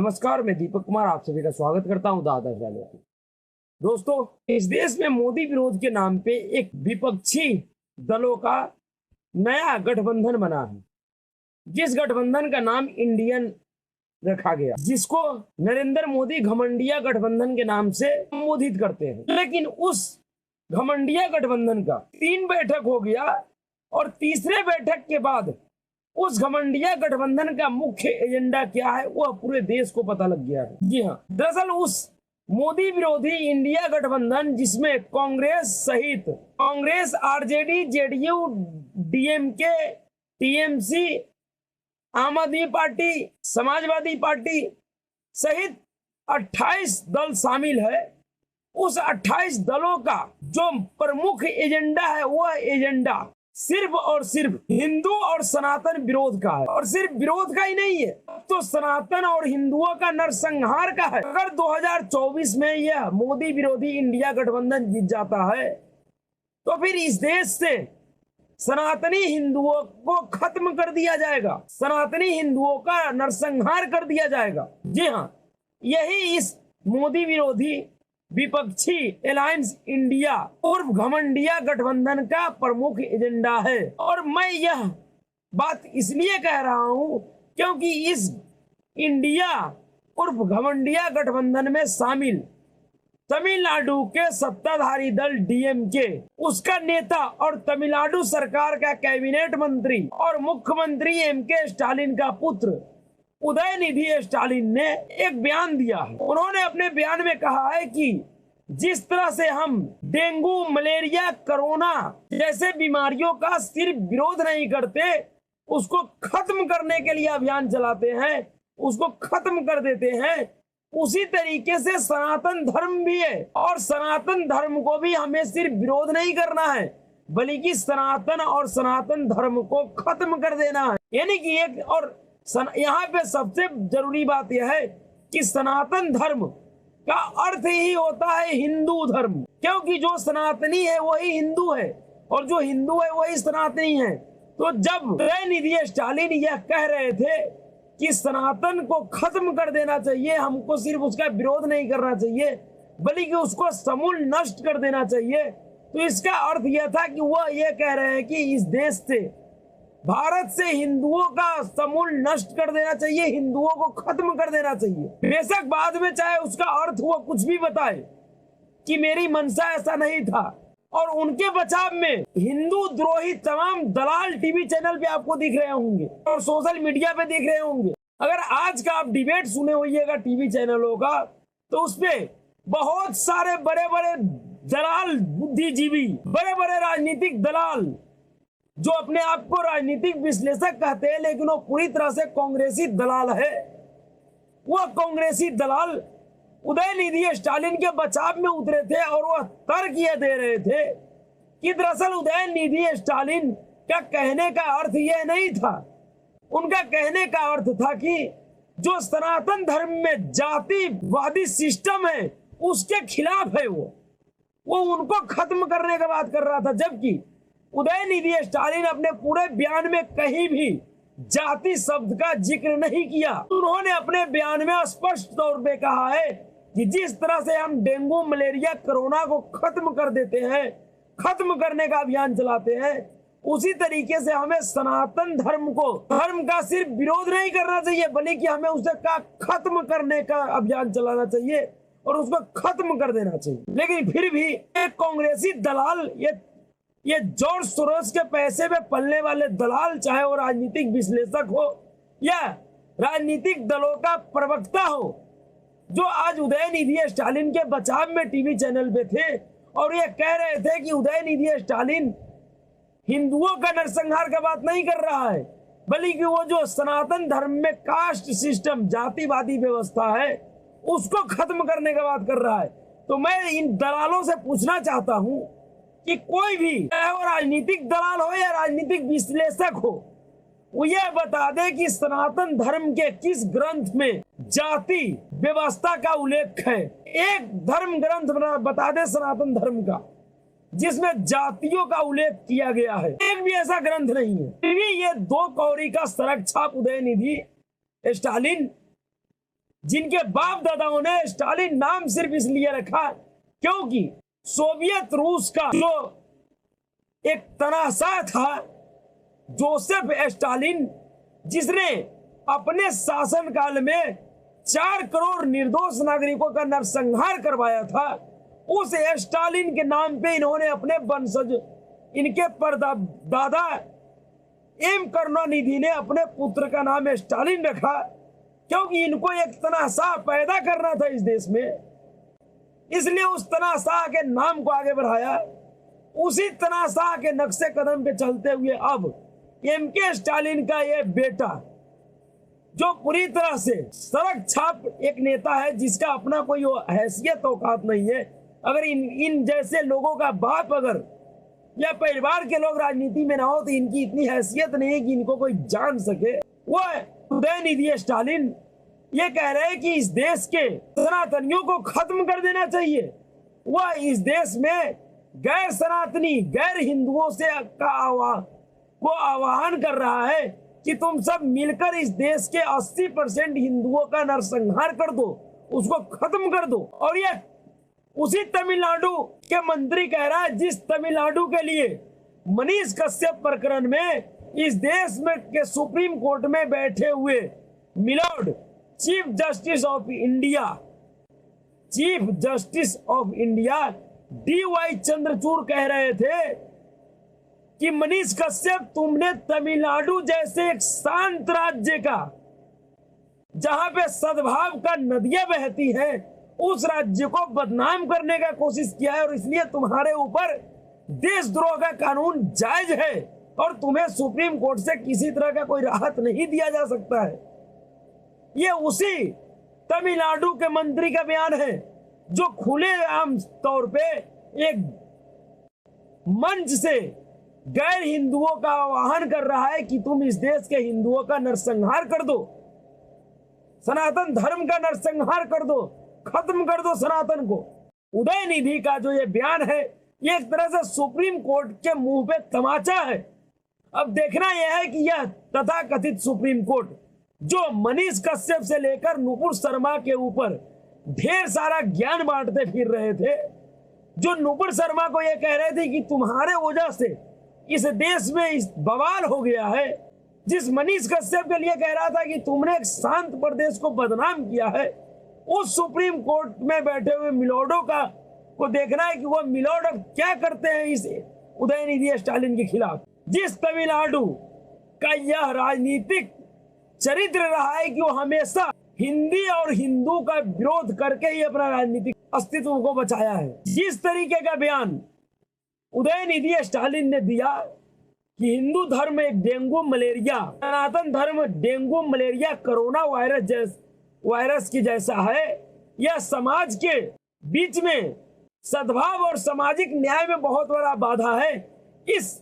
नमस्कार, मैं दीपक कुमार आप सभी का स्वागत करता हूं दादा चैनल पे। दोस्तों, इस देश में मोदी विरोध के नाम पे एक विपक्षी दलों का नया गठबंधन बना है, जिस गठबंधन का नाम इंडियन रखा गया, जिसको नरेंद्र मोदी घमंडिया गठबंधन के नाम से संबोधित करते हैं। लेकिन उस घमंडिया गठबंधन का 3 बैठक हो गया और तीसरे बैठक के बाद उस घमंडिया गठबंधन का मुख्य एजेंडा क्या है वह पूरे देश को पता लग गया है। जी हाँ, दरअसल उस मोदी विरोधी इंडिया गठबंधन जिसमें कांग्रेस सहित Congress, RJD, JDU, DMK, TMC, आम आदमी पार्टी, समाजवादी पार्टी सहित 28 दल शामिल है। उस 28 दलों का जो प्रमुख एजेंडा है वह एजेंडा सिर्फ और सिर्फ हिंदू और सनातन विरोध का है। और सिर्फ विरोध का ही नहीं है, तो सनातन और हिंदुओं का नरसंहार का है। अगर 2024 में यह मोदी विरोधी इंडिया गठबंधन जीत जाता है तो फिर इस देश से सनातनी हिंदुओं को खत्म कर दिया जाएगा, सनातनी हिंदुओं का नरसंहार कर दिया जाएगा। जी हाँ, यही इस मोदी विरोधी विपक्षी अलायंस इंडिया और घमंडिया गठबंधन का प्रमुख एजेंडा है। और मैं यह बात इसलिए कह रहा हूं क्योंकि इस इंडिया और घमंडिया गठबंधन में शामिल तमिलनाडु के सत्ताधारी दल डीएमके, उसका नेता और तमिलनाडु सरकार का कैबिनेट मंत्री और मुख्यमंत्री एमके स्टालिन का पुत्र उदयनिधि स्टालिन ने एक बयान दिया है। उन्होंने अपने बयान में कहा है कि जिस तरह से हम डेंगू, मलेरिया, कोरोना जैसे बीमारियों का सिर्फ विरोध नहीं करते, उसको खत्म करने के लिए अभियान चलाते हैं, उसको खत्म कर देते हैं, उसी तरीके से सनातन धर्म भी है। और सनातन धर्म को भी हमें सिर्फ विरोध नहीं करना है, बल्कि सनातन और सनातन धर्म को खत्म कर देना है। यानी कि एक और यहाँ पे सबसे जरूरी बात यह है कि सनातन धर्म का अर्थ ही होता है हिंदू धर्म, क्योंकि जो सनातनी है वही हिंदू है और जो हिंदू है वही सनातनी है। तो जब उदयनिधि स्टालिन यह कह रहे थे कि सनातन को खत्म कर देना चाहिए, हमको सिर्फ उसका विरोध नहीं करना चाहिए बल्कि उसको समूल नष्ट कर देना चाहिए, तो इसका अर्थ यह था कि वह यह कह रहे हैं कि इस देश से, भारत से हिंदुओं का समूल नष्ट कर देना चाहिए, हिंदुओं को खत्म कर देना चाहिए। बेशक बाद में चाहे उसका अर्थ वो कुछ भी बताए कि मेरी मंशा ऐसा नहीं था। और उनके बचाव में हिंदू द्रोही तमाम दलाल टीवी चैनल पे आपको दिख रहे होंगे और सोशल मीडिया पे दिख रहे होंगे। अगर आज का आप डिबेट सुने होइएगा टीवी चैनलों का, तो उसपे बहुत सारे बड़े बड़े दलाल, बुद्धिजीवी, बड़े बड़े राजनीतिक दलाल जो अपने आप को राजनीतिक विश्लेषक कहते हैं, लेकिन वो पूरी तरह से कांग्रेसी दलाल है। वह कांग्रेसी दलाल उदयनिधि स्टालिन के बचाव में उतरे थे और वह तर्क ये दे रहे थे कि दरअसल उदयनिधि स्टालिन का कहने का अर्थ यह नहीं था। उनका कहने का अर्थ था कि जो सनातन धर्म में जातिवादी सिस्टम है उसके खिलाफ है, वो उनको खत्म करने की बात कर रहा था। जबकि उदयनिधि स्टालिन अपने पूरे बयान में कहीं भी जाति शब्द का जिक्र नहीं किया। उन्होंने अपने बयान में स्पष्ट तौर पे कहा है कि जिस तरह से हम डेंगू, मलेरिया, कोरोना को खत्म कर देते हैं, खत्म करने का अभियान चलाते हैं, उसी तरीके से हमें सनातन धर्म का सिर्फ विरोध नहीं करना चाहिए बल्कि हमें उसे खत्म करने का अभियान चलाना चाहिए और उसको खत्म कर देना चाहिए। लेकिन फिर भी एक कांग्रेसी दलाल, ये जॉर्ज सोरोस के पैसे में पलने वाले दलाल, चाहे वो राजनीतिक विश्लेषक हो या राजनीतिक दलों का प्रवक्ता हो, जो आज उदयनिधि स्टालिन के बचाव में टीवी चैनल पे थे और ये कह रहे थे कि उदयनिधि स्टालिन हिंदुओं का नरसंहार का बात नहीं कर रहा है, बल्कि वो जो सनातन धर्म में कास्ट सिस्टम, जातिवादी व्यवस्था है, उसको खत्म करने की बात कर रहा है। तो मैं इन दलालों से पूछना चाहता हूं कि कोई भी, चाहे वो राजनीतिक दलाल हो या राजनीतिक विश्लेषक हो, वो यह बता दे कि सनातन धर्म के किस ग्रंथ में जाति व्यवस्था का उल्लेख है। एक धर्म ग्रंथ बता दे सनातन धर्म का जिसमें जातियों का उल्लेख किया गया है, एक भी ऐसा ग्रंथ नहीं है। फिर भी ये 2 कौड़ी का सड़क छाप उदयनिधि स्टालिन जिनके बाप दादाओं ने स्टालिन नाम सिर्फ इसलिए रखा क्योंकि सोवियत रूस का जो एक तनाशाह था जोसेफ स्टालिन, जिसने अपने शासनकाल में 4 करोड़ निर्दोष नागरिकों का नरसंहार करवाया था, उस स्टालिन के नाम पे इन्होंने अपने वंशज, इनके परदादा एम करुणानिधि ने अपने पुत्र का नाम स्टालिन रखा, क्योंकि इनको एक तनाशाह पैदा करना था इस देश में, इसलिए उस तनाशाह के नाम को आगे बढ़ाया। उसी तनाशाह के नक्शे कदम पे चलते हुए अब एम.के. स्टालिन का ये बेटा, जो पूरी तरह से सड़क छाप एक नेता है, जिसका अपना कोई हैसियत औकात नहीं है, अगर इन जैसे लोगों का बाप अगर या परिवार के लोग राजनीति में ना हो तो इनकी इतनी हैसियत नहीं है कि इनको कोई जान सके। वो उदयनिधि स्टालिन ये कह रहे हैं कि इस देश के सनातनियों को खत्म कर देना चाहिए। वह इस देश में गैर सनातनी, गैर हिंदुओं से को आह्वान कर रहा है कि तुम सब मिलकर इस देश के 80% हिंदुओं का नरसंहार कर दो, उसको खत्म कर दो। और ये उसी तमिलनाडु के मंत्री कह रहा है जिस तमिलनाडु के लिए मनीष कश्यप प्रकरण में इस देश में के सुप्रीम कोर्ट में बैठे हुए milord chief justice of India D Y. Chandrachud कह रहे थे कि मनीष कश्यप, तुमने तमिलनाडु जैसे एक शांत राज्य का, जहां पे सद्भाव का नदियां बहती हैं, उस राज्य को बदनाम करने का कोशिश किया है, और इसलिए तुम्हारे ऊपर देशद्रोह का कानून जायज है और तुम्हें सुप्रीम कोर्ट से किसी तरह का कोई राहत नहीं दिया जा सकता है। ये उसी तमिलनाडु के मंत्री का बयान है जो खुलेआम तौर पे एक मंच से गैर हिंदुओं का आह्वान कर रहा है कि तुम इस देश के हिंदुओं का नरसंहार कर दो, सनातन धर्म का नरसंहार कर दो, खत्म कर दो सनातन को। उदयनिधि का जो ये बयान है, ये एक तरह से सुप्रीम कोर्ट के मुंह पे तमाचा है। अब देखना यह है कि यह तथाकथित सुप्रीम कोर्ट जो मनीष कश्यप से लेकर नुपुर शर्मा के ऊपर ढेर सारा ज्ञान बांटते फिर रहे थे, जो नुपुर शर्मा को यह कह रहे थे कि तुम्हारे वजह से इस देश में इस बवाल हो गया है, जिस मनीष कश्यप के लिए कह रहा था कि तुमने एक शांत प्रदेश को बदनाम किया है, उस सुप्रीम कोर्ट में बैठे हुए मिलॉर्डों का को देखना है कि वो मिलॉर्ड अब क्या करते हैं इस उदयनिधि स्टालिन के खिलाफ। जिस तमिलनाडु का यह राजनीतिक चरित्र रहा है कि वो हमेशा हिंदी और हिंदू का विरोध करके ही अपना राजनीतिक अस्तित्व को बचाया है। जिस तरीके का बयान उदयनिधि स्टालिन ने दिया कि हिंदू धर्म एक डेंगू मलेरिया, सनातन धर्म डेंगू मलेरिया कोरोना वायरस की जैसा है, यह समाज के बीच में सद्भाव और सामाजिक न्याय में बहुत बड़ा बाधा है। इस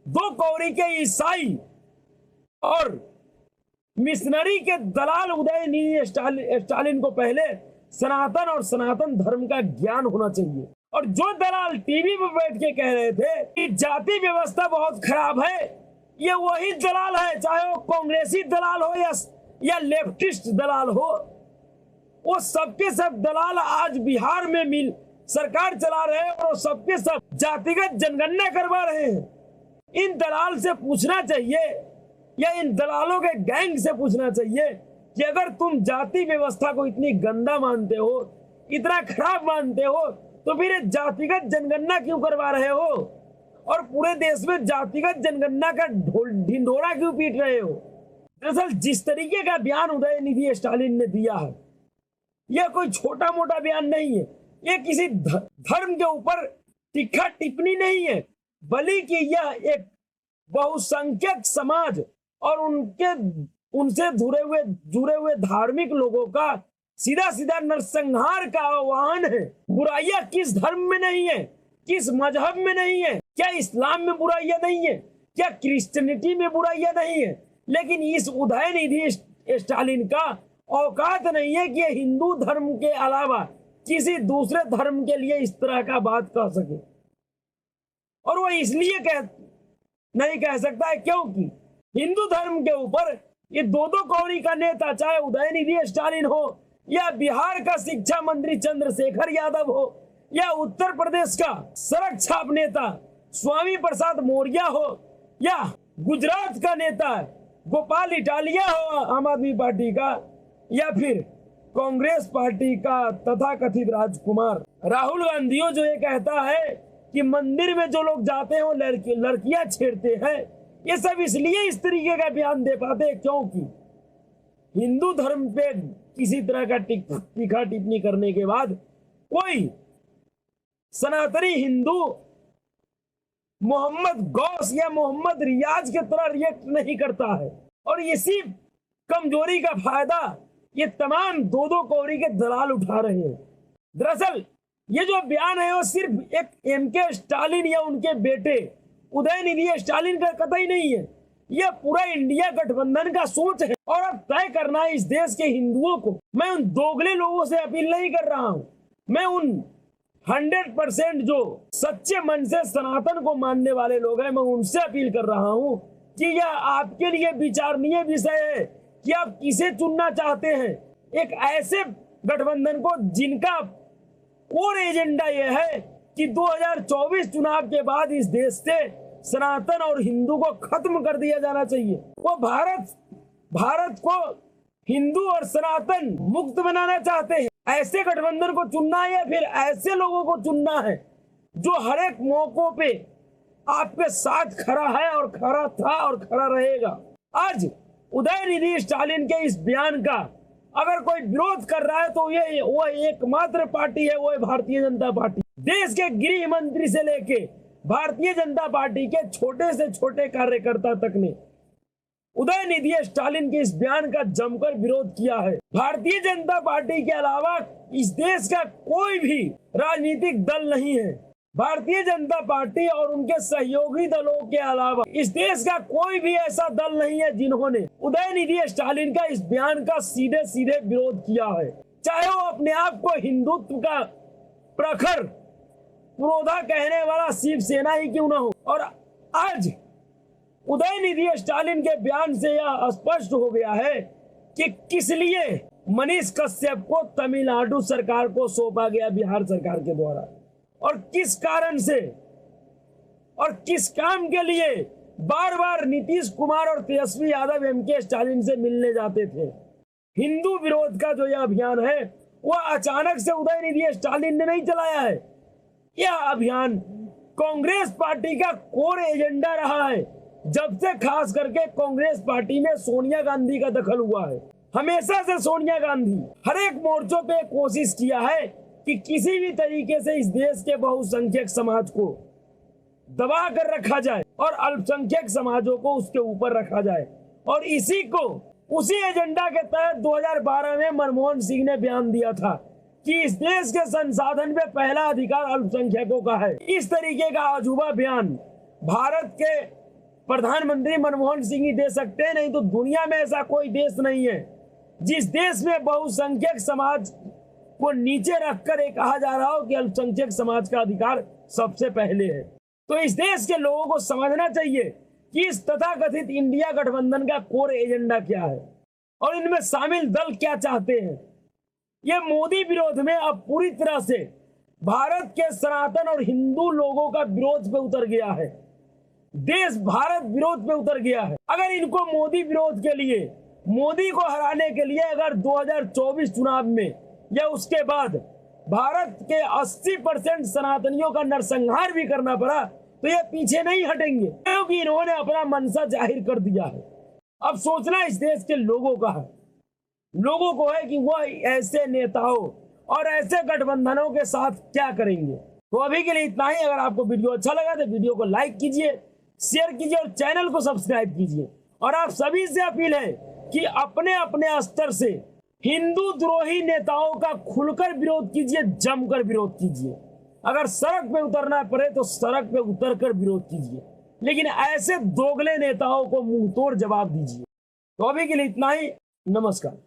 दो कौड़ी के ईसाई और मिशनरी के दलाल उदयनिधि स्टालिन को पहले सनातन और सनातन धर्म का ज्ञान होना चाहिए। और जो दलाल टीवी पर बैठ के कह रहे थे कि जाति व्यवस्था बहुत खराब है, ये वही दलाल है, चाहे वो कांग्रेसी दलाल हो या लेफ्टिस्ट दलाल हो, वो सबके सब दलाल आज बिहार में मिल सरकार चला रहे हैं और सबके सब जातिगत जनगणना करवा रहे हैं। इन दलाल से पूछना चाहिए या इन दलालों के गैंग से पूछना चाहिए कि अगर तुम जाति व्यवस्था को इतनी गंदा मानते हो, इतना खराब मानते हो, तो फिर जातिगत जनगणना क्यों करवा रहे हो और पूरे देश में जातिगत जनगणना का ढिंढोरा क्यों पीट रहे हो। दरअसल जिस तरीके का बयान उदयनिधि स्टालिन ने दिया है, यह कोई छोटा मोटा बयान नहीं है, यह किसी धर्म के ऊपर तीखा टिप्पणी नहीं है, बल्कि यह एक बहुसंख्यक समाज और उनसे जुड़े हुए धार्मिक लोगों का सीधा सीधा नरसंहार का आह्वान है। बुराइयां किस धर्म में नहीं है, किस मजहब में नहीं है, क्या इस्लाम में बुराइयां नहीं है, क्या क्रिश्चियनिटी में बुराइयां नहीं है, लेकिन इस उदयनिधि स्टालिन का औकात नहीं है कि हिंदू धर्म के अलावा किसी दूसरे धर्म के लिए इस तरह का बात कह सके। और वो इसलिए नहीं कह सकता है क्योंकि हिंदू धर्म के ऊपर ये दो कौड़ी का नेता, चाहे उदयनिधि स्टालिन हो या बिहार का शिक्षा मंत्री चंद्रशेखर यादव हो, या उत्तर प्रदेश का सड़क छाप नेता स्वामी प्रसाद मौर्य हो, या गुजरात का नेता गोपाल इटालिया हो आम आदमी पार्टी का, या फिर कांग्रेस पार्टी का तथाकथित राजकुमार राहुल गांधी हो, जो ये कहता है कि मंदिर में जो लोग जाते हैं वो लड़कियां छेड़ते हैं। ये सब इसलिए इस तरीके का बयान दे पाते हैं क्योंकि हिंदू धर्म पे किसी तरह का तीखा टिप्पणी करने के बाद कोई सनातनी हिंदू मोहम्मद गौस या मोहम्मद रियाज की तरह रिएक्ट नहीं करता है। और इसी कमजोरी का फायदा ये तमाम दो कौड़ी के दलाल उठा रहे हैं। दरअसल ये जो बयान है वो सिर्फ एक एमके स्टालिन या उनके बेटे उदयनिधि स्टालिन का कतई नहीं है, यह पूरा इंडिया गठबंधन का सोच है। और अब तय करना है इस देश के हिंदुओं को। मैं उन दोगले लोगों से अपील नहीं कर रहा हूं, मैं उन 100% जो सच्चे मन से सनातन को मानने वाले लोग हैं, मैं उनसे अपील कर रहा हूं कि यह आपके लिए विचारणीय विषय है कि आप किसे चुनना चाहते हैं। एक ऐसे गठबंधन को जिनका कोर एजेंडा यह है कि 2024 चुनाव के बाद इस देश से सनातन और हिंदू को खत्म कर दिया जाना चाहिए। वो भारत को हिंदू और सनातन मुक्त बनाना चाहते हैं। ऐसे गठबंधन को चुनना है या फिर ऐसे लोगों को चुनना है जो हर एक मौकों पे आपके साथ खड़ा है और खड़ा था और खड़ा रहेगा। आज उदयनिधि स्टालिन के इस बयान का अगर कोई विरोध कर रहा है तो वो एकमात्र पार्टी है, वो है भारतीय जनता पार्टी। देश के गृह मंत्री से लेके भारतीय जनता पार्टी के छोटे से छोटे कार्यकर्ता तक ने उदयनिधि स्टालिन के इस बयान का जमकर विरोध किया है। भारतीय जनता पार्टी के अलावा इस देश का कोई भी राजनीतिक दल नहीं है। भारतीय जनता पार्टी और उनके सहयोगी दलों के अलावा इस देश का कोई भी ऐसा दल नहीं है जिन्होंने उदयनिधि स्टालिन का इस बयान का सीधे सीधे विरोध किया है, चाहे वो अपने आप को हिंदुत्व का प्रखर पुरोधा कहने वाला शिवसेना ही क्यों ना हो। और आज उदयनिधि स्टालिन के बयान से यह स्पष्ट हो गया है कि किस लिए मनीष कश्यप को तमिलनाडु सरकार को सौंपा गया बिहार सरकार के द्वारा, और किस कारण से और किस काम के लिए बार बार नीतीश कुमार और तेजस्वी यादव एमके स्टालिन से मिलने जाते थे। हिंदू विरोध का जो यह अभियान है वह अचानक से उदयनिधि स्टालिन ने नहीं चलाया है। यह अभियान कांग्रेस पार्टी का कोर एजेंडा रहा है। जब से खास करके कांग्रेस पार्टी में सोनिया गांधी का दखल हुआ है, हमेशा से सोनिया गांधी हर एक मोर्चों पे कोशिश किया है कि किसी भी तरीके से इस देश के बहुसंख्यक समाज को दबा कर रखा जाए और अल्पसंख्यक समाजों को उसके ऊपर रखा जाए। और उसी एजेंडा के तहत 2012 में मनमोहन सिंह ने बयान दिया था कि इस देश के संसाधन पे पहला अधिकार अल्पसंख्यकों का है। इस तरीके का अजूबा बयान भारत के प्रधानमंत्री मनमोहन सिंह ही दे सकते हैं, नहीं तो दुनिया में ऐसा कोई देश नहीं है जिस देश में बहुसंख्यक समाज को नीचे रखकर ये कहा जा रहा हो कि अल्पसंख्यक समाज का अधिकार सबसे पहले है। तो इस देश के लोगों को समझना चाहिए कि इस तथाकथित इंडिया गठबंधन का कोर एजेंडा क्या है और इनमें शामिल दल क्या चाहते हैं। ये मोदी विरोध में अब पूरी तरह से भारत के सनातन और हिंदू लोगों का विरोध पे उतर गया है। देश भारत विरोध पे उतर गया है। अगर इनको मोदी विरोध के लिए, मोदी को हराने के लिए अगर 2024 चुनाव में या उसके बाद भारत के 80% सनातनियों का नरसंहार भी करना पड़ा तो ये पीछे नहीं हटेंगे, क्योंकि इन्होंने अपना मनसा जाहिर कर दिया है। अब सोचना इस देश के लोगों का है, लोगों को है कि वह ऐसे नेताओं और ऐसे गठबंधनों के साथ क्या करेंगे। तो अभी के लिए इतना ही। अगर आपको वीडियो अच्छा लगा तो वीडियो को लाइक कीजिए, शेयर कीजिए और चैनल को सब्सक्राइब कीजिए। और आप सभी से अपील है कि अपने अपने स्तर से हिंदू द्रोही नेताओं का खुलकर विरोध कीजिए, जमकर विरोध कीजिए। अगर सड़क पे उतरना पड़े तो सड़क पे उतरकर विरोध कीजिए, लेकिन ऐसे दोगले नेताओं को मुंह तोड़ जवाब दीजिए। तो अभी के लिए इतना ही। नमस्कार।